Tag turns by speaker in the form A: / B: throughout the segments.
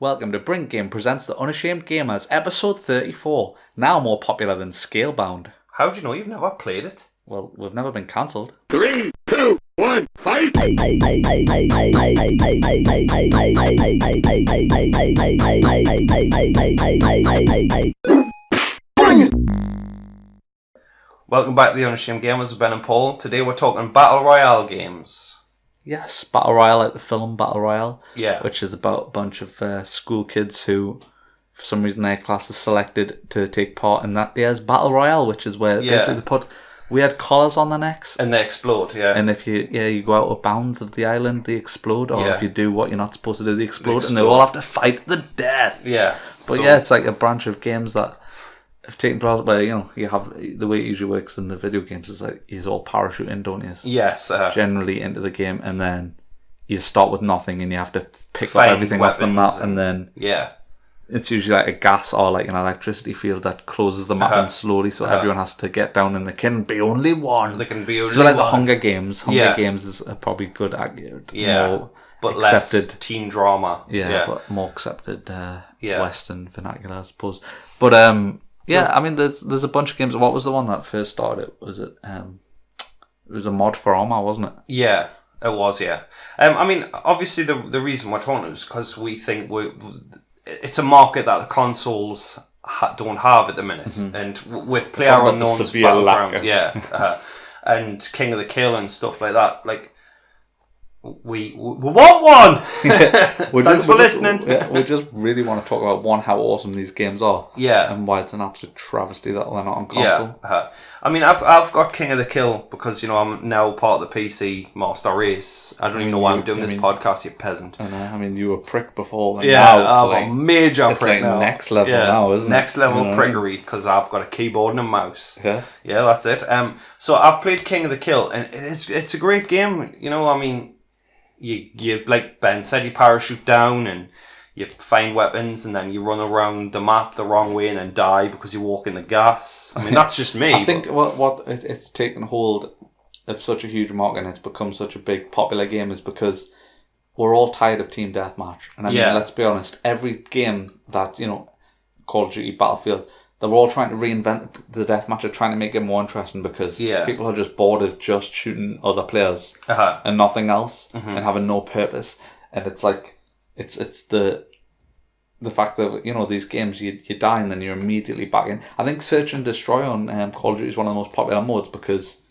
A: Welcome to Brink Game presents the Unashamed Gamers, episode 34, now more popular than Scalebound.
B: How do you know you've never played it?
A: Well, we've never been cancelled.
C: 3, 2, 1, fight!
B: Welcome back to the Unashamed Gamers with Ben and Paul. Today we're talking Battle Royale games.
A: Yes, Battle Royale, like the film Battle Royale.
B: Yeah.
A: Which is about a bunch of school kids who, for some reason, their class is selected to take part in that year's Battle Royale, which is where basically they put weird collars on their necks.
B: And they explode, yeah.
A: And if you go out of bounds of the island, they explode. Or if you do what you're not supposed to do, they explode. And they all have to fight the death.
B: Yeah.
A: But it's like a branch of games that have taken place where, you have, the way it usually works in the video games is like, you all parachuting, don't you?
B: Yes.
A: Generally into the game, and then you start with nothing and you have to pick up everything off the map, and then it's usually like a gas or like an electricity field that closes the map in slowly, so everyone has to get down, and there can be only one.
B: There can be only
A: one. It's like
B: one.
A: the Hunger Games. Hunger Games is a probably good, accurate, more
B: but
A: accepted
B: less teen drama.
A: But more accepted Western vernacular, I suppose. But I mean, there's a bunch of games. What was the one that first started? Was it? It was a mod for Arma, wasn't it?
B: Yeah, it was. Yeah. I mean, obviously the reason we're talking is because we think it's a market that the consoles don't have at the minute, and with PlayerUnknown's Battlegrounds, and King of the Kill and stuff like that, like. We want one! Thanks for listening.
A: We just really want to talk about, how awesome these games are.
B: Yeah.
A: And why it's an absolute travesty that they're not on console.
B: Yeah. I mean, I've got King of the Kill because, I'm now part of the PC Master Race. I don't even know why I'm doing this podcast, you peasant.
A: I mean, you were a prick before.
B: And now I'm a major prick
A: like
B: now.
A: Next level now, isn't it?
B: Next level prickery because I've got a keyboard and a mouse.
A: Yeah.
B: Yeah, that's it. So I've played King of the Kill, and it's a great game. I mean... You like Ben said, you parachute down and you find weapons, and then you run around the map the wrong way and then die because you walk in the gas. I mean, that's just me.
A: I think what it's taken hold of such a huge market and it's become such a big popular game is because we're all tired of team deathmatch. And I mean, let's be honest, every game that, Call of Duty, Battlefield, they're all trying to reinvent the deathmatch. They're trying to make it more interesting because people are just bored of just shooting other players and nothing else and having no purpose. And it's like it's the fact that these games you die and then you're immediately back in. I think Search and Destroy on Call of Duty is one of the most popular modes because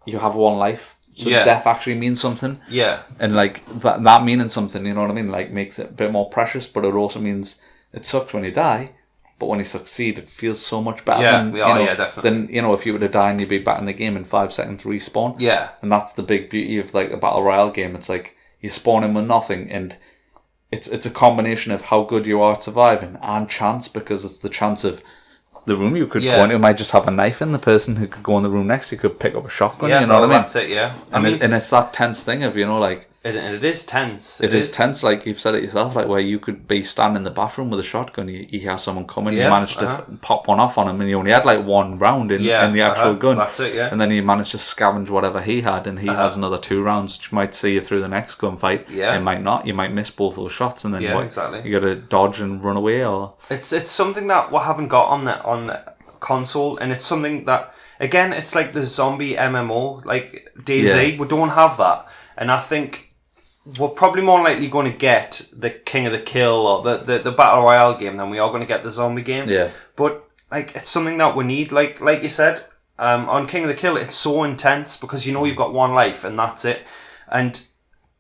A: you have one life. So death actually means something.
B: Yeah.
A: And like that meaning something, you know what I mean? Like makes it a bit more precious, but it also means it sucks when you die. But when you succeed, it feels so much better
B: definitely.
A: than if you were to die and you'd be back in the game in 5 seconds respawn.
B: Yeah.
A: And that's the big beauty of like a Battle Royale game. It's like you spawn in with nothing, and it's a combination of how good you are at surviving and chance, because it's the chance of the room you could go into. You might just have a knife in. The person who could go in the room next, you could pick up a shotgun. You know what I mean?
B: That's it. Yeah.
A: And it's that tense thing of
B: it is tense.
A: It is tense, like you've said it yourself, like where you could be standing in the bathroom with a shotgun, you hear someone coming, you managed to pop one off on him, and you only had like one round in the actual gun.
B: That's it, yeah.
A: And then you managed to scavenge whatever he had, and he has another 2 rounds, which might see you through the next gunfight.
B: Yeah.
A: It might not. You might miss both those shots, and then you got to dodge and run away. Or
B: it's something that we haven't got on the console, and it's something that, again, it's like the zombie MMO, like DayZ. We don't have that, and I think we're probably more likely going to get the King of the Kill or the Battle Royale game than we are going to get the zombie game.
A: Yeah.
B: But like it's something that we need. Like you said, on King of the Kill, it's so intense because you've got one life and that's it. And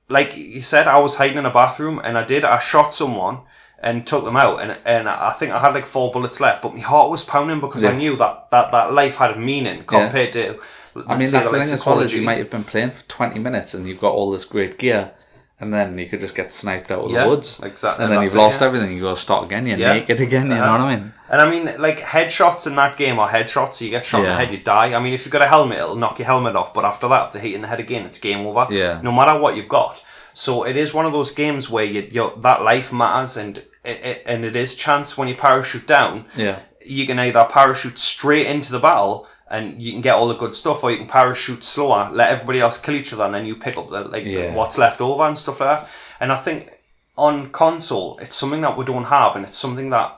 B: like you said, I was hiding in a bathroom and I shot someone and took them out, and I think I had like 4 bullets left, but my heart was pounding because I knew that life had a meaning compared to.
A: I mean, that's the thing as well, is you might have been playing for 20 minutes and you've got all this great gear. And then you could just get sniped out of the woods.
B: Exactly.
A: And then you've lost everything. You got to start again. You're naked again. You know what I mean?
B: And I mean, like, headshots in that game are headshots. So you get shot in the head, you die. I mean, if you've got a helmet, it'll knock your helmet off. But after that, if they hit you in the head again, it's game over.
A: Yeah.
B: No matter what you've got. So it is one of those games where that life matters, and it is chance when you parachute down.
A: Yeah.
B: You can either parachute straight into the battle and you can get all the good stuff, or you can parachute slower, let everybody else kill each other, and then you pick up what's left over and stuff like that. And I think on console, it's something that we don't have, and it's something that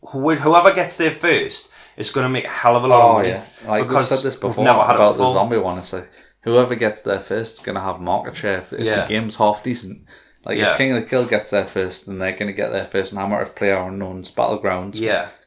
B: whoever gets there first is going to make a hell of a lot of money.
A: Yeah. Like we've said this before about the zombie one. It's like whoever gets there first is going to have market share. If the game's half decent, like if King of the Kill gets there first, then they're going to get there first. And Hammer of PlayerUnknown's Battlegrounds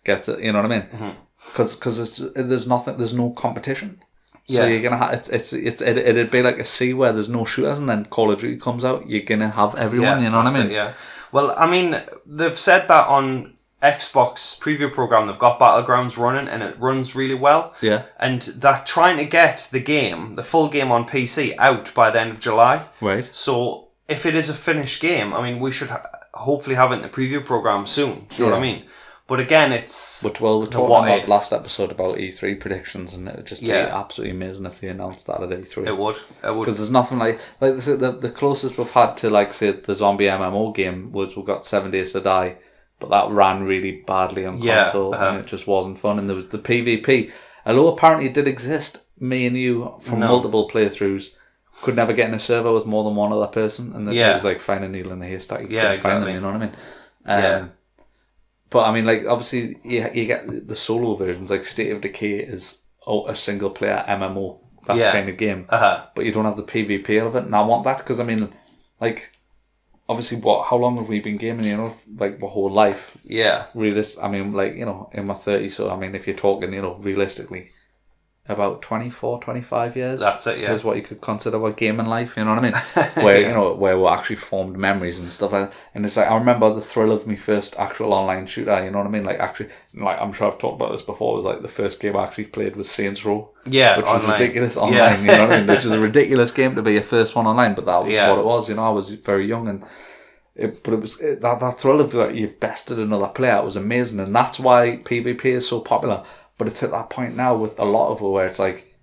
A: gets it. You know what I mean? Because there's no competition. So you're gonna have it'd be like a sea where there's no shooters, and then Call of Duty comes out. You're gonna have everyone. You know what I mean?
B: Yeah. Well, I mean, they've said that on Xbox preview program they've got Battlegrounds running, and it runs really well.
A: Yeah.
B: And they're trying to get the full game on PC out by the end of July.
A: Right.
B: So if it is a finished game, I mean, we should hopefully have it in the preview program soon. You know what I mean? But again, we're talking
A: about last episode about E3 predictions, and it would just be absolutely amazing if they announced that at E3.
B: It would.
A: Because there's nothing like the closest we've had to, like, say, the zombie MMO game was we got 7 Days to Die, but that ran really badly on console, and it just wasn't fun. And there was the PvP, although apparently it did exist. Me and you from multiple playthroughs could never get in a server with more than one other person, and it was like finding a needle in a haystack. You couldn't find them, you know what I mean? But I mean, like, obviously, you get the solo versions, like State of Decay is a single player MMO, that kind of game. But you don't have the PvP of it, and I want that because, I mean, like, obviously, how long have we been gaming, you know, like, my whole life?
B: Yeah.
A: I mean, like, you know, in my 30s, so, I mean, if you're talking, you know, realistically, about 24, 25 years.
B: That's it,
A: is what you could consider a gaming life, you know what I mean? Where, you know, where we actually formed memories and stuff like that. And it's like, I remember the thrill of my first actual online shooter, you know what I mean? Like, actually, like, I'm sure I've talked about this before, it was like the first game I actually played was Saints Row.
B: Yeah,
A: which was ridiculous online, you know what I mean? Which is a ridiculous game to be your first one online, but that was what it was, you know, I was very young, and that thrill of like, you've bested another player, it was amazing, and that's why PvP is so popular. But it's at that point now with a lot of it where it's like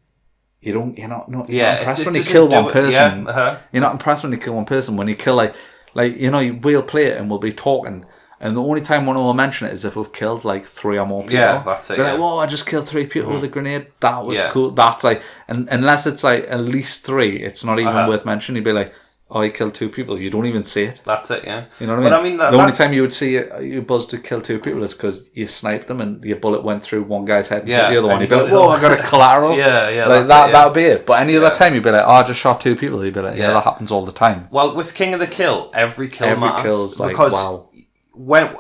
A: you're not impressed when you kill one person. You're not impressed when you kill one person. When you kill like you know, we'll play it and we'll be talking, and the only time one will mention it is if we've killed like 3 or more people.
B: Yeah, that's it.
A: They're like, "Whoa, I just killed 3 people with a grenade. That was cool." That's like, and unless it's like at least 3, it's not even worth mentioning. You'd be like, "Oh, you killed 2 people." You don't even see it.
B: That's it, yeah.
A: You know what I mean? But I mean, the only time you would see you buzz to kill 2 people is because you sniped them and your bullet went through one guy's head and hit the other one. You'd be like, "Whoa, I got a collateral." Like that would be it. But any other time you'd be like, "Oh, I just shot 2 people." You'd be like, "Yeah, that happens all the time."
B: Well, with King of the Kill, every kill matters.
A: Kill's like,
B: because
A: wow.
B: When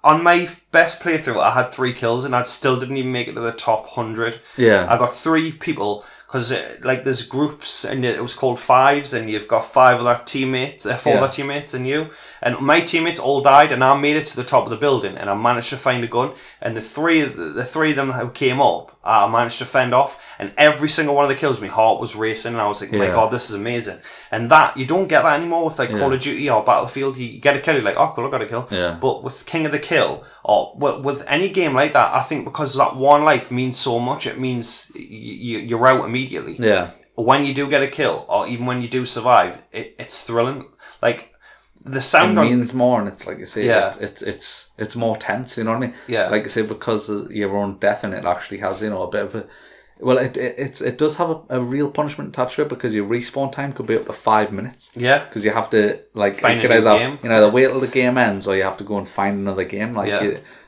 B: on my best playthrough, I had 3 kills and I still didn't even make it to the top 100.
A: Yeah,
B: I got 3 people. Because like there's groups and it was called 5s, and you've got 5 other teammates, 4 other teammates, and you. And my teammates all died, and I made it to the top of the building, and I managed to find a gun. And the three of them who came up, I managed to fend off. And every single one of the kills, my heart was racing, and I was like, "My God, this is amazing!" And that you don't get that anymore with like Call of Duty or Battlefield. You get a kill, you're like, "Oh, cool, I got a kill."
A: Yeah.
B: But with King of the Kill, or with any game like that, I think because that one life means so much, it means you're out immediately.
A: Yeah.
B: When you do get a kill, or even when you do survive, it's thrilling. Like the sound
A: means more, and it's like you say, it's more tense. You know what I mean?
B: Yeah.
A: Like you say, because of your own death, and it actually has, you know, a bit of a. Well, it does have a real punishment attached to it, because your respawn time could be up to 5 minutes.
B: Yeah.
A: Because you have to like
B: find
A: you can either wait till the game ends, or you have to go and find another game.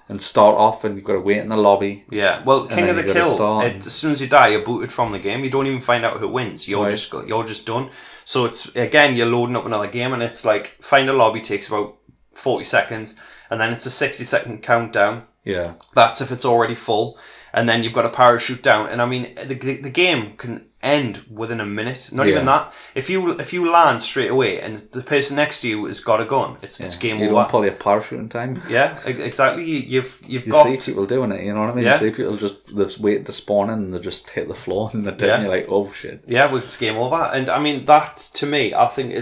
A: And start off, and you've got to wait in the lobby.
B: Yeah, well, King of the Kill, as soon as you die, you're booted from the game. You don't even find out who wins. You're just done. So it's, again, you're loading up another game, and it's like, find a lobby takes about 40 seconds, and then it's a 60-second countdown.
A: Yeah.
B: That's if it's already full. And then you've got to parachute down. And I mean, the game can end within a minute. Not even that. If you land straight away and the person next to you has got a gun, it's game over.
A: You don't pull your parachute in time.
B: Yeah, exactly. You
A: see people doing it, you know what I mean?
B: Yeah.
A: You see people just wait to spawn in, and they just hit the floor and they're dead, and you're like, "Oh shit."
B: Yeah, well, it's game over. And I mean, that to me, I think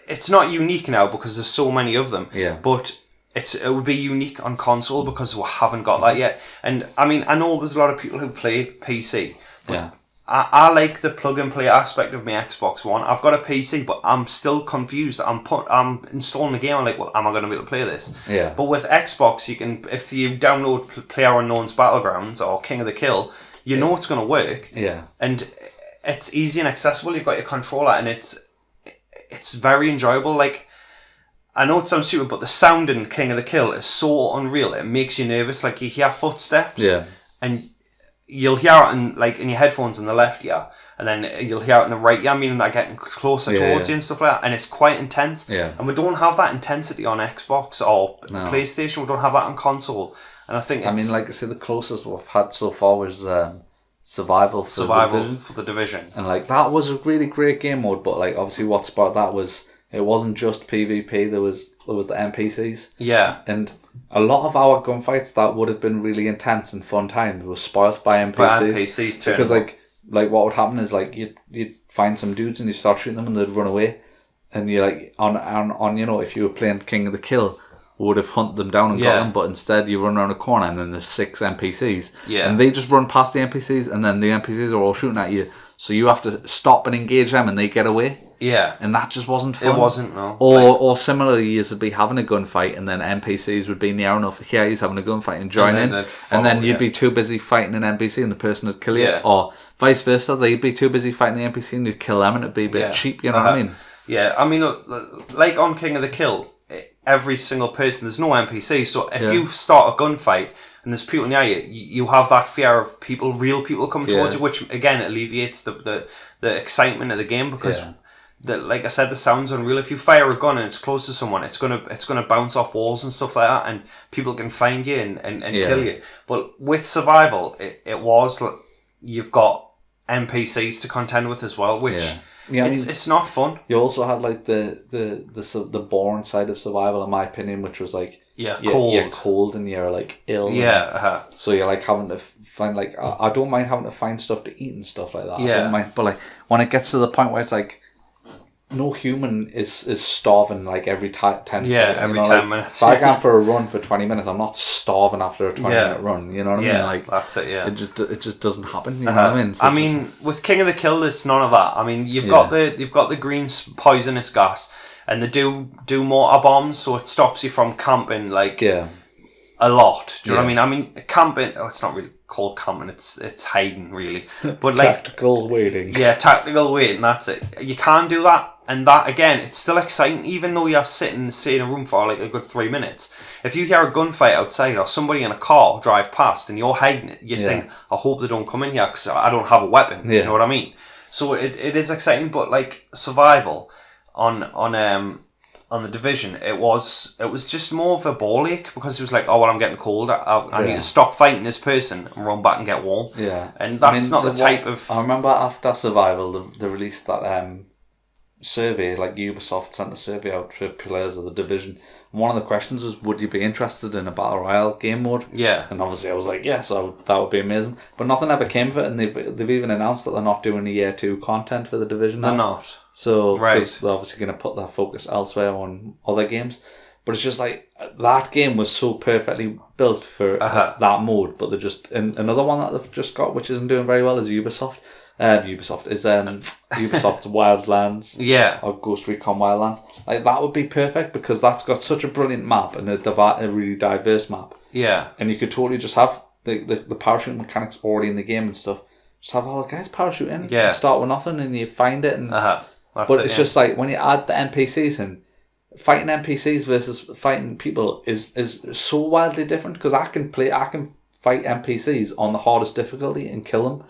B: it's not unique now because there's so many of them.
A: Yeah.
B: But it would be unique on console because we haven't got that yet. And I mean, I know there's a lot of people who play PC. But I like the plug and play aspect of my Xbox One. I've got a PC, but I'm still confused. I'm installing the game. I'm like, well, am I going to be able to play this?
A: Yeah.
B: But with Xbox, you can, if you download PlayerUnknown's Battlegrounds or King of the Kill, you know it's going to work.
A: Yeah.
B: And it's easy and accessible. You've got your controller, and it's very enjoyable. Like, I know it sounds stupid, but the sound in King of the Kill is so unreal. It makes you nervous. Like, you hear footsteps, and you'll hear it in your headphones in the left ear, and then you'll hear it in the right ear, meaning they're getting closer towards you and stuff like that. And it's quite intense.
A: Yeah.
B: And we don't have that intensity on Xbox or PlayStation. We don't have that on console. And I think
A: I mean, like I say, the closest we've had so far was Survival for the Division. And like that was a really great game mode, but like obviously what's about that was it wasn't just PvP, there was the NPCs.
B: Yeah.
A: And a lot of our gunfights that would have been really intense and fun times were spoilt by NPCs.
B: By NPCs too.
A: Because like what would happen is like you'd find some dudes and you start shooting them and they'd run away. And you're like on if you were playing King of the Kill, would have hunted them down and got them, but instead you run around a corner and then there's 6 NPCs.
B: Yeah.
A: And they just run past the NPCs and then the NPCs are all shooting at you. So you have to stop and engage them and they get away.
B: Yeah.
A: And that just wasn't fun.
B: It wasn't, no.
A: Or similarly, you would be having a gunfight and then NPCs would be near enough. Here he's having a gunfight and join in. And then you'd be too busy fighting an NPC and the person would kill you.
B: Yeah.
A: Or vice versa, they'd be too busy fighting the NPC and you'd kill them and it'd be a bit cheap, you know what I mean?
B: Yeah, I mean, like on King of the Kill, every single person, there's no NPC, so if you start a gunfight and there's people near you, you have that fear of real people coming towards you, which again alleviates the excitement of the game, because like I said, the sound's unreal. If you fire a gun and it's close to someone, it's gonna bounce off walls and stuff like that, and people can find you and kill you. But with Survival, it was you've got NPCs to contend with as well, which it's not fun.
A: You also had like the boring side of Survival, in my opinion, which was like
B: cold.
A: You're cold and you're like ill. So you're like having to find like I don't mind having to find stuff to eat and stuff like that. I don't mind, but like when it gets to the point where it's like no human is starving like every 10 seconds.
B: Every 10 minutes.
A: If I go for a run for 20 minutes, I'm not starving after a 20-minute run. You know what I mean? Like
B: that's it. Yeah.
A: It just doesn't happen. You know what I mean? So
B: with King of the Kill, it's none of that. I mean, you've got the green poisonous gas, and they do mortar bombs, so it stops you from camping like a lot. Do you know what I mean? I mean, camping. Oh, it's not really called camping. It's hiding really. But like
A: tactical waiting.
B: Yeah, tactical waiting. That's it. You can't do that. And that, again, it's still exciting, even though you're sitting in a room for like a good 3 minutes. If you hear a gunfight outside or somebody in a car drive past and you're hiding it, you think, I hope they don't come in here because I don't have a weapon. You know what I mean? So it is exciting, but like Survival on the Division, it was just more of a ball ache, because it was like, oh, well, I'm getting cold. I need to stop fighting this person and run back and get warm. Yeah. And that's not the type of...
A: I remember after Survival, they released that... survey, like Ubisoft sent a survey out for players of the Division, and one of the questions was, would you be interested in a Battle Royale game mode? And obviously I was like, yes, that would be amazing, but nothing ever came of it, and they've even announced that they're not doing the year 2 content for the Division now.
B: They're not,
A: so because they're obviously going to put their focus elsewhere on other games. But it's just like, that game was so perfectly built for that mode, but they're just... And another one that they've just got, which isn't doing very well, is Ubisoft's Wildlands, or Ghost Recon Wildlands. Like, that would be perfect, because that's got such a brilliant map and a really diverse map. And you could totally just have the parachute mechanics already in the game and stuff. Just have all the guys parachuting, and start with nothing, and you find it. And but it's just like, when you add the NPCs in, fighting NPCs versus fighting people is so wildly different, because I can fight NPCs on the hardest difficulty and kill them.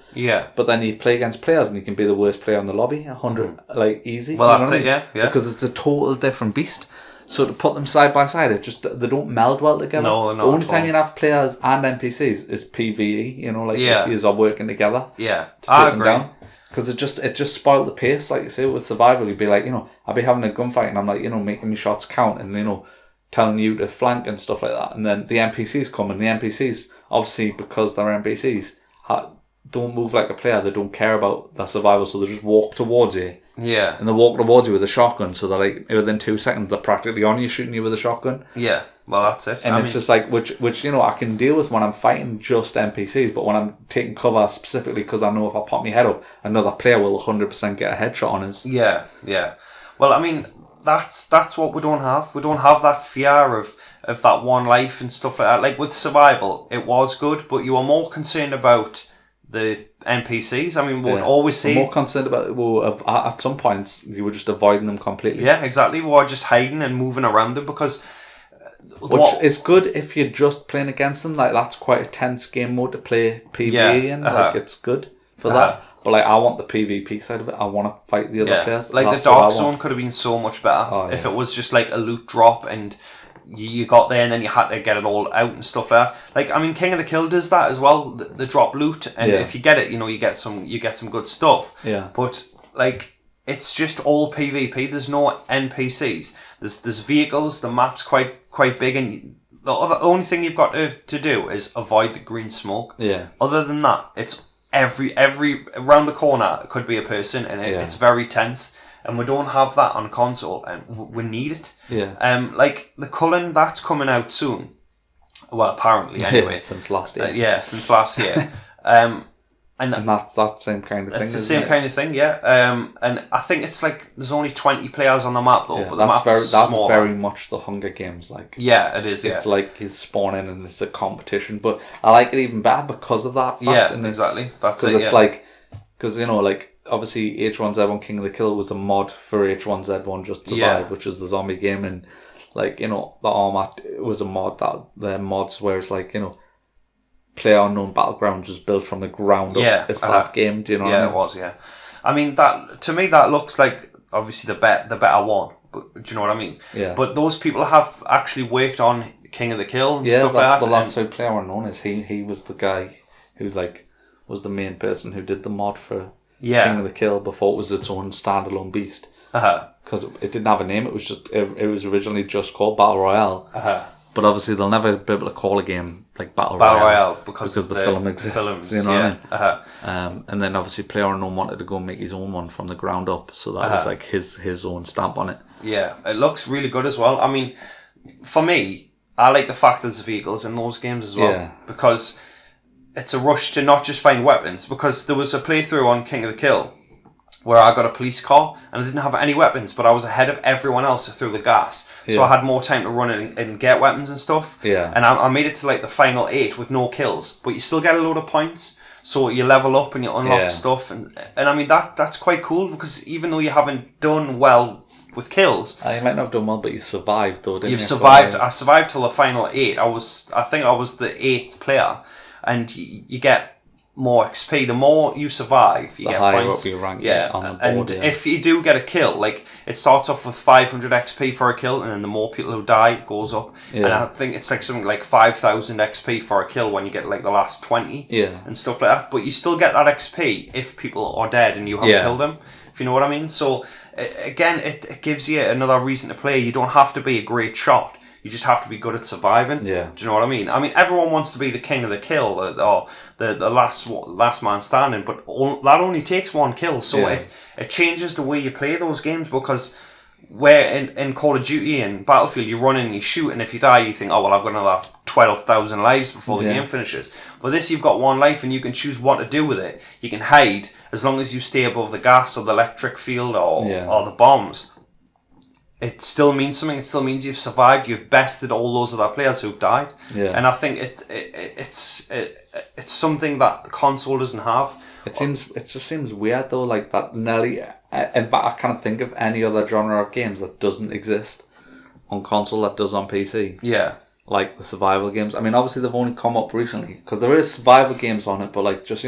A: But then you play against players and you can be the worst player in the lobby, 100 like easy.
B: Well, that's it,
A: because it's a total different beast. So to put them side by side, they don't meld well together.
B: No,
A: the only time you have players and NPCs is PvE. You know, like if you are working together.
B: To
A: take them down. Because it just spoiled the pace, like you say, with Survival. You'd be like, I'd be having a gunfight and I'm like, making my shots count and telling you to flank and stuff like that, and then the NPCs come, and the NPCs, obviously because they're NPCs, don't move like a player. They don't care about their survival, so they just walk towards you. And they walk towards you with a shotgun, so they're like, within 2 seconds they're practically on you, shooting you with a shotgun.
B: Well, that's it.
A: And it's just like, which I can deal with when I'm fighting just NPCs, but when I'm taking cover specifically because I know if I pop my head up, another player will 100% get a headshot on us.
B: Well, I mean, that's what we don't have. We don't have that fear of that one life and stuff like that. Like with Survival, it was good, but you were more concerned about the NPCs. I mean, we'll always see.
A: I'm more concerned about at some points you were just avoiding them completely.
B: Yeah, exactly. We're just hiding and moving around them because.
A: Which is good if you're just playing against them. Like that's quite a tense game mode to play PvE in. Like it's good for that. But like I want the PvP side of it. I want to fight the other players.
B: Like
A: that's
B: the Dark Zone could have been so much better if it was just like a loot drop and you got there and then you had to get it all out and stuff like that. Like I mean, King of the Kill does that as well. The drop loot, and if you get it, you get some good stuff.
A: Yeah.
B: But like. It's just all PvP. There's no NPCs. There's vehicles. The map's quite big, and the only thing you've got to do is avoid the green smoke.
A: Yeah.
B: Other than that, it's every around the corner could be a person, and it's very tense. And we don't have that on console, and we need it.
A: Yeah.
B: Like the Cullen, that's coming out soon. Well, apparently anyway.
A: Since last year.
B: Since last year. And
A: that's that same kind of thing.
B: It's the same kind of thing, yeah. And I think it's like there's only 20 players on the map though.
A: Yeah,
B: but that's
A: very much the Hunger Games like.
B: Yeah, it is.
A: It's like he's spawning and it's a competition, but I like it even better because of that fact.
B: Yeah, exactly. That's
A: because it's like like obviously H1Z1 King of the Kill was a mod for H1Z1 Just Survive, which is the zombie game, and like the Armat was a mod that the mods where it's like PlayerUnknown Battlegrounds was built from the ground up.
B: Yeah,
A: it's that game. Do you know what I mean?
B: Yeah, it was. Yeah, I mean that to me that looks like obviously the better one. But do you know what I mean?
A: Yeah.
B: But those people have actually worked on King of the Kill and stuff like that.
A: Well, that's how PlayerUnknown is. He was the guy who was the main person who did the mod for King of the Kill before it was its own standalone beast. Because it didn't have a name. It was just it was originally just called Battle Royale. But obviously they'll never be able to call a game like Battle Royale
B: because
A: the film exists.
B: Films,
A: you know what I mean? And then obviously PlayerUnknown wanted to go and make his own one from the ground up, so that was like his own stamp on it.
B: Yeah, it looks really good as well. I mean, for me, I like the fact that there's vehicles in those games as well because it's a rush to not just find weapons. Because there was a playthrough on King of the Kill where I got a police car and I didn't have any weapons, but I was ahead of everyone else through the gas. So I had more time to run and get weapons and stuff.
A: Yeah.
B: And I made it to like the final 8 with no kills, but you still get a load of points. So you level up and you unlock stuff. And I mean, that's quite cool because even though you haven't done well with kills...
A: You might not have done well, but you survived though, didn't you?
B: You've survived. I survived till the final 8. I think I was the 8th player. And you get more XP. The more you survive, you get
A: higher
B: points.
A: Up your rank
B: on
A: the board,
B: and if you do get a kill, like it starts off with 500 XP for a kill, and then the more people who die, it goes up. And I think it's like something like 5,000 XP for a kill when you get like the last 20 and stuff like that. But you still get that XP if people are dead and you haven't killed them, if you know what I mean. So again, it gives you another reason to play. You don't have to be a great shot. You just have to be good at surviving.
A: Yeah.
B: Do you know what I mean? I mean, everyone wants to be the king of the kill or the last man standing, but that only takes one kill. So it changes the way you play those games because where in Call of Duty and Battlefield you run in and you shoot, and if you die you think, oh well, I've got another 12,000 lives before the game finishes. But this, you've got one life and you can choose what to do with it. You can hide as long as you stay above the gas or the electric field or the bombs. It still means something. It still means you've survived. You've bested all those other players who've died. Yeah. And I think it's something that the console doesn't have.
A: It just seems weird though, like that nearly. In fact, I can't think of any other genre of games that doesn't exist on console that does on PC.
B: Yeah.
A: Like the survival games. I mean, obviously they've only come up recently because there is survival games on it, but like just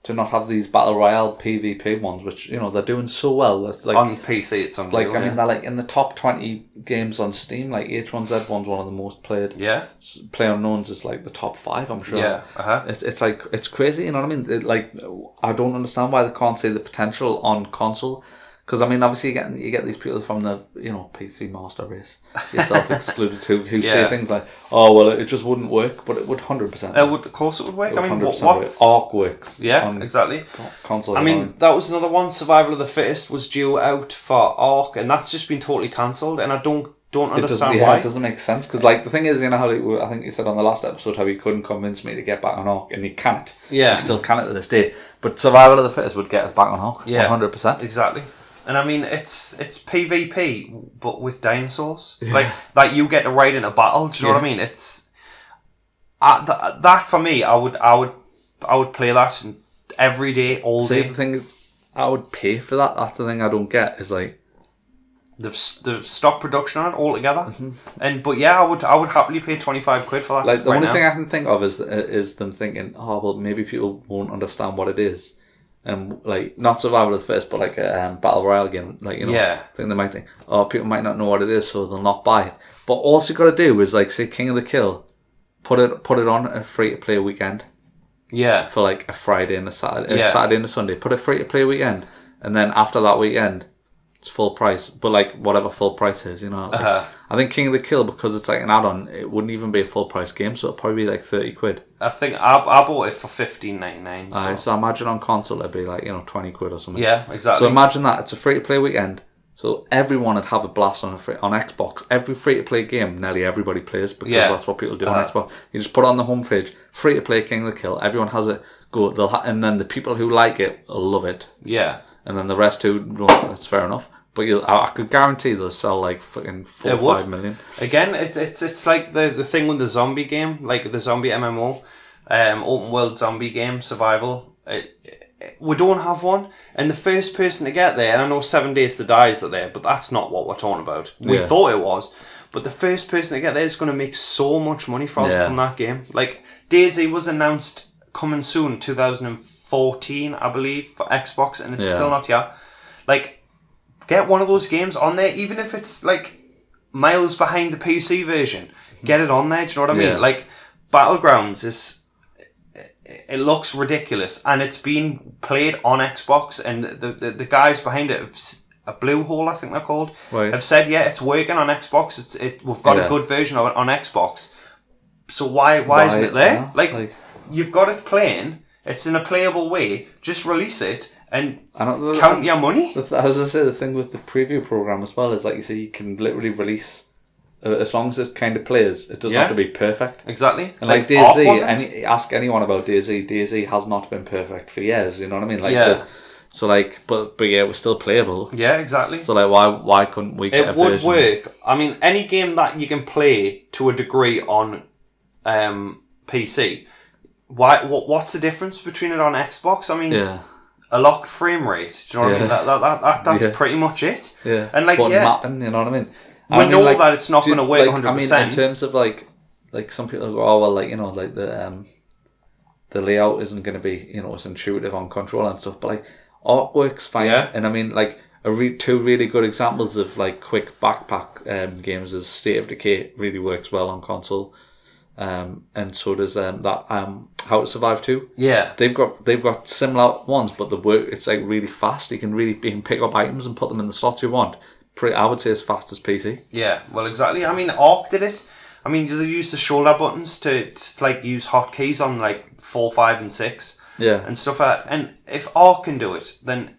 A: to not have these Battle Royale PvP ones, which, they're doing so well. That's like,
B: on PC, it's unreal.
A: Like, I mean, they're like in the top 20 games on Steam. Like, H1Z1's one of the most played.
B: Yeah.
A: PlayerUnknown's is like the top 5, I'm sure.
B: Yeah.
A: It's like, it's crazy, you know what I mean? I don't understand why they can't see the potential on console. Because, I mean, obviously you get these people from the, PC master race, yourself excluded, who say things like, oh, well, it just wouldn't work, but it would 100%.
B: Of course it would work. I mean, what?
A: Arc works.
B: Yeah, exactly.
A: Console.
B: I mean, that was another one. Survival of the Fittest was due out for Arc, and that's just been totally cancelled, and I don't understand why.
A: It doesn't make sense, because, like, the thing is, how I think you said on the last episode how he couldn't convince me to get back on Arc, and he can't.
B: Yeah.
A: He still can't to this day. But Survival of the Fittest would get us back on Arc.
B: Yeah.
A: 100%.
B: Exactly. And I mean, it's PvP, but with dinosaurs. Yeah. Like you get to ride in a battle. Do you know what I mean? It's that for me. I would play that every day, all
A: See,
B: day.
A: the thing is, I would pay for that. That's the thing I don't get. Is like
B: they've stopped production on it altogether. But yeah, I would happily pay £25 for that.
A: Like the
B: right
A: only
B: now.
A: thing I can think of is them thinking, oh well, maybe people won't understand what it is, and like not Survival of the Fittest, but like a Battle Royale game. Like I think they might think, oh, people might not know what it is, so they'll not buy it. But all you got to do is like say King of the Kill, put it on a free to play weekend.
B: Yeah.
A: For like a Friday and a Saturday, Saturday and a Sunday. Put a free to play weekend, and then after that weekend, it's full price. But like whatever full price is, like, I think King of the Kill, because it's like an add-on, it wouldn't even be a full price game, so it'll probably be like £30.
B: I think I bought it for $15.99.
A: So imagine on console it'd be like £20 or something.
B: Yeah, exactly.
A: So imagine that it's a free to play weekend. So everyone would have a blast on Xbox. Every free to play game, nearly everybody plays because that's what people do on Xbox. You just put it on the home page, free to play King of the Kill. Everyone has it. Go. And then the people who like it will love it.
B: Yeah.
A: And then the rest who, that's fair enough. But I could guarantee they'll sell like fucking 4 or 5 million.
B: Again, it's like the thing with the zombie game, like the zombie MMO, open world zombie game survival. We don't have one, and the first person to get there, and I know 7 Days to Die is there, but that's not what we're talking about. We thought it was, but the first person to get there is going to make so much money from that game. Like DayZ was announced coming soon, 2014, I believe, for Xbox, and it's still not here. Like, get one of those games on there, even if it's like miles behind the PC version. Get it on there. Do you know what I mean? Like, Battlegrounds is. It looks ridiculous, and it's been played on Xbox, and the guys behind it, a Bluehole, I think they're called, have said, it's working on Xbox. We've got a good version of it on Xbox. So why isn't it there? Like, you've got it playing. It's in a playable way. Just release it and count your money.
A: As I say, the thing with the preview program as well is, like you say, you can literally release. As long as it kind of plays, it doesn't have to be perfect.
B: Exactly.
A: And like DayZ, ask anyone about DayZ. DayZ has not been perfect for years. You know what I mean? Like so like, but it was still playable.
B: Yeah, exactly.
A: So like, why couldn't we get a version?
B: It would work. I mean, any game that you can play to a degree on PC. What's the difference between it on Xbox? I mean, a locked frame rate. Do you know what I mean? That's pretty much it.
A: Yeah.
B: And like,
A: mapping. You know what I mean?
B: We know that it's not going to work 100%.
A: I mean, in terms of like some people go, oh well, like like the layout isn't going to be it's intuitive on control and stuff, but like artwork's fine. Yeah. And I mean, like two really good examples of like quick backpack games is State of Decay really works well on console, and so does How to Survive 2.
B: Yeah,
A: they've got similar ones, but the work it's like really fast. You can pick up items and put them in the slots you want. I would say as fast as PC.
B: Yeah, well, exactly. I mean, Ark did it. I mean, they used the shoulder buttons to like use hotkeys on like 4, 5, and 6.
A: Yeah,
B: and stuff like that. And if Ark can do it, then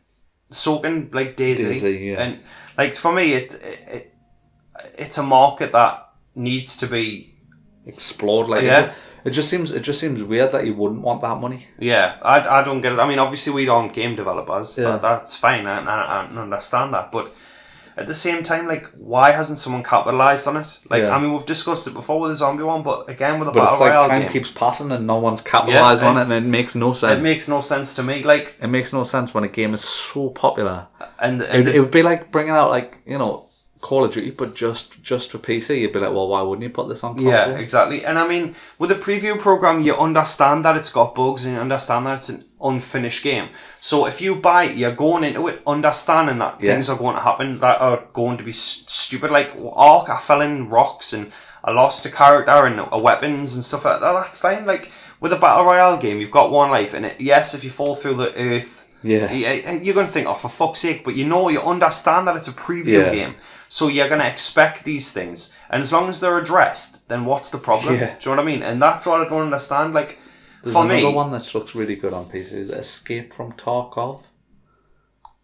B: so can like DayZ. And like for me, it's a market that needs to be
A: explored. Like it just seems weird that you wouldn't want that money.
B: Yeah, I don't get it. I mean, obviously we aren't game developers. Yeah. That's fine. I understand that, but. At the same time, like, why hasn't someone capitalised on it? Like, I mean, we've discussed it before with the zombie one, but again with a Battle Royale game.
A: Time keeps passing and no one's capitalised on it, and it makes no sense.
B: It makes no sense to me. Like,
A: it makes no sense when a game is so popular. And it would be like bringing out, like, Call of Duty, but just for PC. You'd be like, well, why wouldn't you put this on console?
B: Yeah, exactly. And I mean, with the preview program, you understand that it's got bugs and you understand that it's an unfinished game. So if you buy it, you're going into it understanding that things are going to happen that are going to be stupid. Like Ark, I fell in rocks and I lost a character and weapons and stuff like that. That's fine. Like with a Battle Royale game, you've got one life, and if you fall through the earth, you're going to think, oh, for fuck's sake, but you understand that it's a preview game. So you're going to expect these things. And as long as they're addressed, then what's the problem? Yeah. Do you know what I mean? And that's what I don't understand. Like,
A: there's another one that looks really good on PC. Is Escape from Tarkov?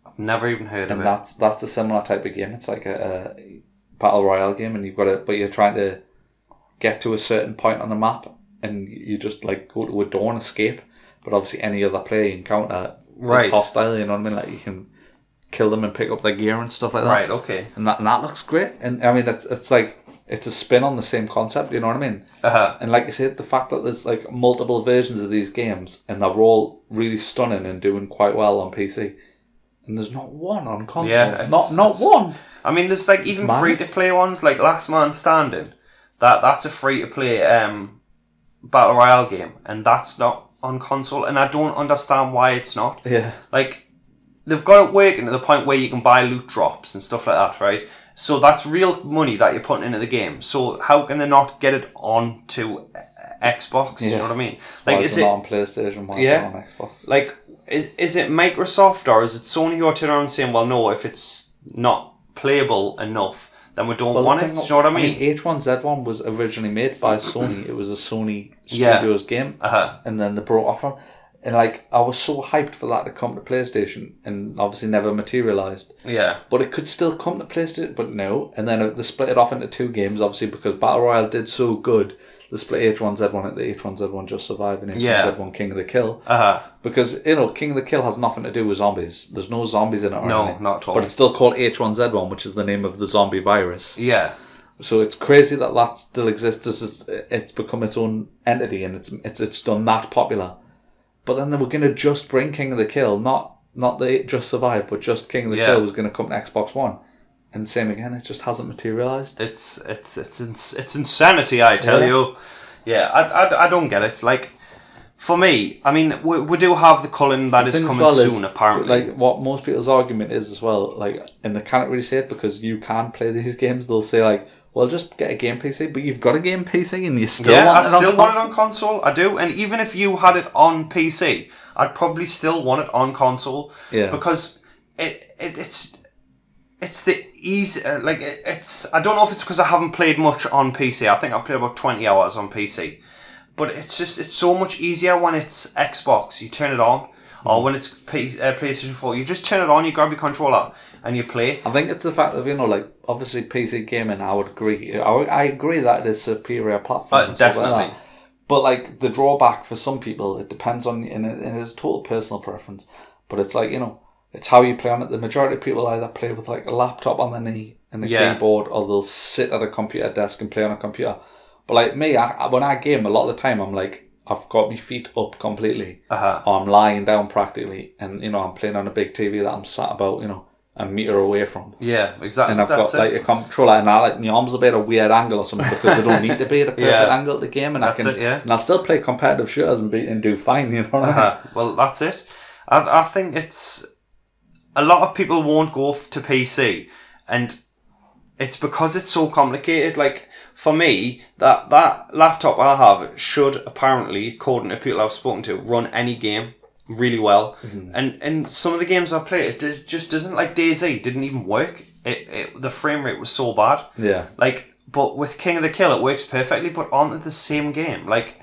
B: I've never even heard of it.
A: And that's a similar type of game. It's like a Battle Royale game, and but you're trying to get to a certain point on the map, and you just like go to a door and escape. But obviously any other player you encounter is hostile, you know what I mean? Like you can kill them and pick up their gear and stuff like that.
B: Right, okay.
A: And that looks great. And I mean, it's like it's a spin on the same concept, you know what I mean?
B: Uh-huh.
A: And like you said, the fact that there's like multiple versions of these games and they're all really stunning and doing quite well on PC, and there's not one on console.
B: Yeah,
A: not one.
B: I mean, there's like even free to play ones like Last Man Standing. That's a free to play Battle Royale game, and that's not on console, and I don't understand why it's not.
A: Yeah.
B: Like, they've got it working to the point where you can buy loot drops and stuff like that, right? So that's real money that you're putting into the game. So how can they not get it onto Xbox? You know what I mean? Like,
A: why is it not on PlayStation? Why is it on Xbox?
B: Like, is it Microsoft or is it Sony who are turning around and saying, well, no, if it's not playable enough, then we don't want it? Do you know what I mean?
A: H1Z1 was originally made by Sony. It was a Sony Studios game, and then they brought off them. And like, I was so hyped for that to come to PlayStation, and obviously never materialised.
B: Yeah.
A: But it could still come to PlayStation, but no. And then they split it off into 2 games, obviously, because Battle Royale did so good. They split H1Z1 into H1Z1 Just Survive and H1Z1 King of the Kill. Because, you know, King of the Kill has nothing to do with zombies. There's no zombies in it or anything.
B: No, not at all.
A: But it's still called H1Z1, which is the name of the zombie virus.
B: Yeah.
A: So it's crazy that still exists. It's become its own entity, and it's done that popular. But then they were going to just bring King of the Kill, not the Just Survive, but just King of the Kill was going to come to Xbox One. And same again, it just hasn't materialised.
B: It's insanity, I tell you. Yeah, I don't get it. Like, for me, I mean, we do have the culling that is coming soon, apparently.
A: Like, what most people's argument is as well, like, and they can't really say it because you can't play these games. They'll say like, well, just get a game PC, but you've got a game PC and you still want it on console. I still want it on console.
B: I do, and even if you had it on PC, I'd probably still want it on console.
A: Yeah.
B: Because it's the easy. It's. I don't know if it's because I haven't played much on PC. I think I've played about 20 hours on PC, but it's so much easier when it's Xbox. You turn it on. Or when it's PlayStation 4, you just turn it on, you grab your controller, and you play.
A: I think it's the fact that, you know, like, obviously PC gaming, I would agree. I agree that it is a superior platform. And
B: definitely.
A: Like that. But, like, the drawback for some people, it depends on, and it is total personal preference. But it's like, you know, it's how you play on it. The majority of people either play with, like, a laptop on their knee and a keyboard, or they'll sit at a computer desk and play on a computer. But, like, me, when I game, a lot of the time, I'm like, I've got my feet up completely, or I'm lying down practically, and, you know, I'm playing on a big TV that I'm sat about, you know, a metre away from.
B: Yeah, exactly.
A: And I've got like a controller, and my arms will be at a weird angle or something because they don't need to be at a perfect angle at the game, and and I'll still play competitive shooters and do fine, you know what I mean?
B: Well, that's it. I think it's a lot of people won't go to PC, and it's because it's so complicated. Like, for me, that laptop I have should apparently, according to people I've spoken to, run any game really well. And some of the games I play, it just doesn't. Like DayZ didn't even work. The frame rate was so bad.
A: Yeah.
B: Like, but with King of the Kill, it works perfectly. But aren't the same game? Like,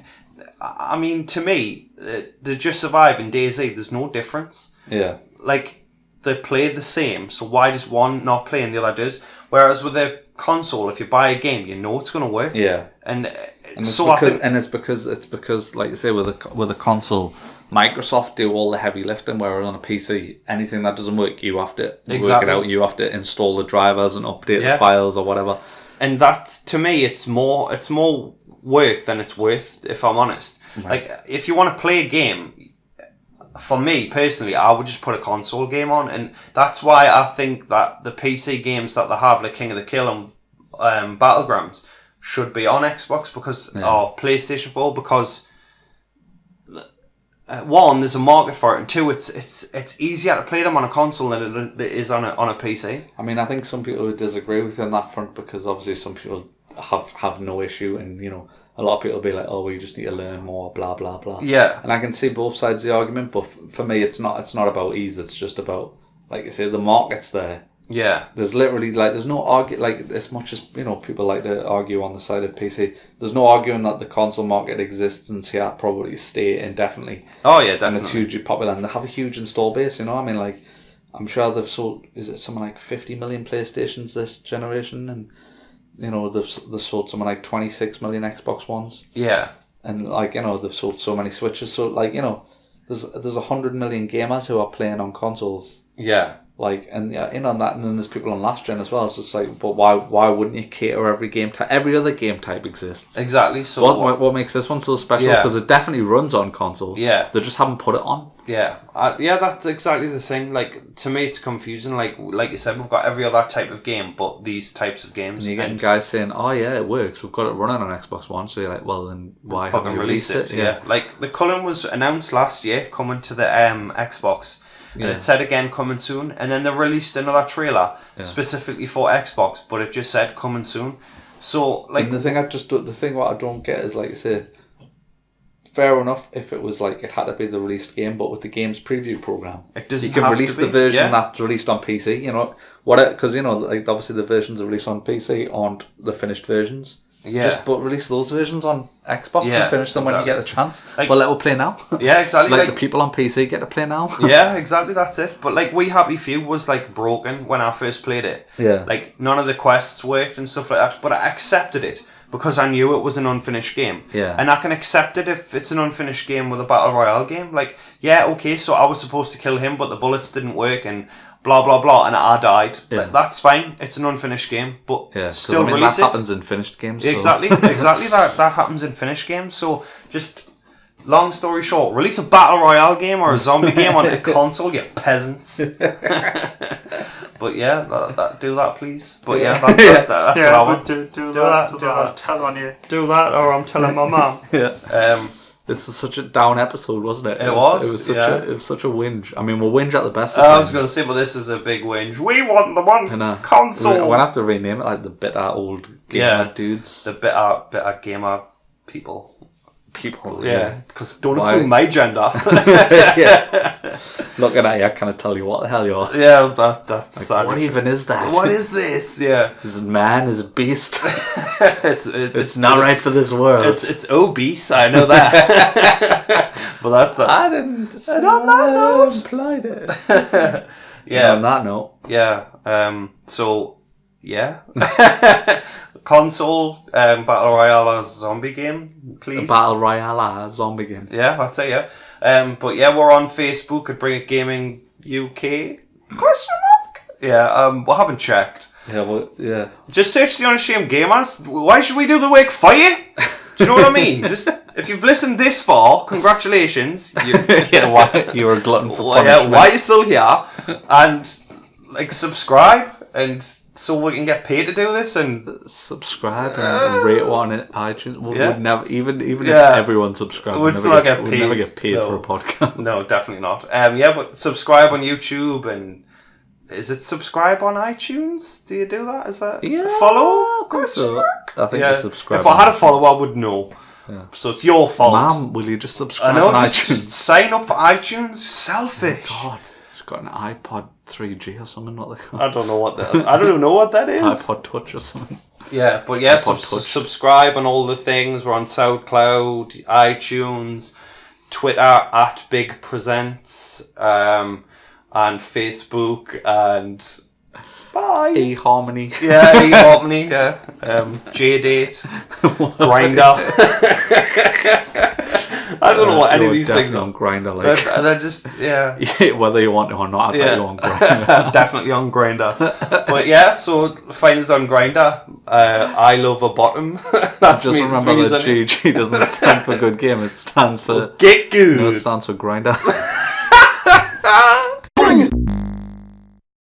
B: I mean, to me, the Just Survive and DayZ, there's no difference.
A: Yeah.
B: Like, they play the same. So why does one not play and the other does? Whereas with a console, if you buy a game, you know it's going to work.
A: Yeah.
B: And
A: it's
B: so
A: because like you say, with a console, Microsoft do all the heavy lifting, whereas on a PC, anything that doesn't work, you have to work it out. You have to install the drivers and update the files or whatever.
B: And that, to me, it's more work than it's worth, if I'm honest. Right. Like, if you want to play a game, for me personally, I would just put a console game on, and that's why I think that the PC games that they have, like King of the Kill and Battlegrounds, should be on Xbox or PlayStation 4, because one, there's a market for it, and two, it's easier to play them on a console than it is on a PC.
A: I mean, I think some people would disagree with you on that front, because obviously some people have no issue, and, you know, a lot of people will be like, oh, well, you just need to learn more, blah, blah, blah.
B: Yeah.
A: And I can see both sides of the argument, but for me, it's not about ease. It's just about, like you say, the market's there.
B: Yeah.
A: There's literally, like, there's no like, as much as, you know, people like to argue on the side of PC, there's no arguing that the console market exists and here probably stay indefinitely.
B: Oh, yeah, definitely.
A: And it's hugely popular, and they have a huge install base, you know? I mean, like, I'm sure they've sold, is it something like 50 million PlayStations this generation, and, you know, they've sold something like 26 million Xbox Ones.
B: Yeah.
A: And, like, you know, they've sold so many Switches. So, like, you know, there's 100 million gamers who are playing on consoles.
B: Yeah.
A: Like, and yeah, in on that, and then there's people on last gen as well. It's just like, but why wouldn't you cater every game type? Every other game type exists.
B: Exactly. So
A: what makes this one so special? Because it definitely runs on console.
B: Yeah.
A: They just haven't put it on.
B: Yeah. That's exactly the thing. Like, to me, it's confusing. Like you said, we've got every other type of game, but these types of games.
A: And you're getting guys saying, "Oh yeah, it works. We've got it running on Xbox One." So you're like, "Well, then why haven't you released it?"
B: Yeah. Like the Cullen was announced last year, coming to the Xbox. And it said again coming soon, and then they released another trailer specifically for Xbox, but it just said coming soon. So like,
A: and the thing what I don't get is, like you say, fair enough if it was like it had to be the released game, but with the game's preview program,
B: it doesn't.
A: You can
B: have
A: release
B: to be.
A: the version that's released on PC. You know what? Because like obviously the versions that are released on PC aren't the finished versions.
B: Yeah.
A: But release those versions on Xbox and finish them when you get the chance.
B: Like,
A: but let us play now.
B: Yeah, exactly.
A: like the people on PC get to play now.
B: Yeah, exactly. That's it. But like, We Happy Few was like broken when I first played it.
A: Yeah.
B: Like none of the quests worked and stuff like that. But I accepted it because I knew it was an unfinished game.
A: Yeah.
B: And I can accept it if it's an unfinished game with a Battle Royale game. Like, yeah, okay, so I was supposed to kill him, but the bullets didn't work and blah blah blah, and I died.
A: Yeah.
B: Like, that's fine. It's an unfinished game, but still release
A: that
B: it.
A: happens in finished games. So.
B: Exactly. That happens in finished games. So just long story short, release a battle royale game or a zombie game on a console, you peasants. But yeah, do that, please. But that's what I want.
D: Do that. Tell on you.
B: Do that, or I'm telling my mum.
A: Yeah. This was such a down episode, wasn't it?
B: It was.
A: It was such a whinge. I mean, we'll whinge at the best.
B: I was going to say, but this is a big whinge. We want the one console.
A: We're going to have to rename it like the bitter old gamer dudes.
B: The bitter gamer people.
A: Yeah.
B: Because don't assume my gender.
A: Yeah. Looking at you, I can't tell you what the hell you are.
B: Yeah, that's
A: like, what even is that?
B: What is this? Yeah.
A: Is it man? Is it beast? It's not right for this world.
B: It's obese, I know that. But that's
A: I didn't implied it.
B: Yeah.
A: On that note.
B: Yeah. So yeah. Console Battle Royale as zombie game, please.
A: A Battle Royale as zombie game.
B: Yeah, that's it, yeah. But yeah, we're on Facebook at Bring It Gaming UK? Question mark? Yeah, we haven't checked.
A: Yeah, well, yeah.
B: Just search the Unashamed Gamers. Why should we do the work for you? Do you know what I mean? Just if you've listened this far, congratulations.
A: Why you're a glutton for punishment.
B: Why are you still here? And like subscribe and so we can get paid to do this and
A: subscribe and rate one on iTunes. We'd never even if everyone subscribed, we'd
B: never
A: get paid for a podcast.
B: No, definitely not. But subscribe on YouTube and is it subscribe on iTunes? Do you do that? Is that follow?
A: I think you subscribe.
B: If I had a follow, I would know. Yeah. So it's your fault.
A: Ma'am, will you just subscribe on iTunes?
B: Just sign up for iTunes. Selfish.
A: Oh God. Got an iPod 3G or something. What they call?
B: I don't know what that. I don't even know what that is.
A: iPod Touch or something.
B: Yeah, but subscribe on all the things. We're on SoundCloud, iTunes, Twitter at Big Presents, and Facebook and
A: eHarmony.
B: Yeah, eHarmony. Yeah, JDate, Grindr. I don't know what any of these things are.
A: On Grindr, like.
B: They're just,
A: whether you want to or not, I bet you're on Grindr.
B: Definitely on Grindr. But yeah, so find us on Grindr. I love a bottom.
A: Just remember that GG doesn't stand for good game, it stands for...
B: Get good.
A: No, it stands for Grindr.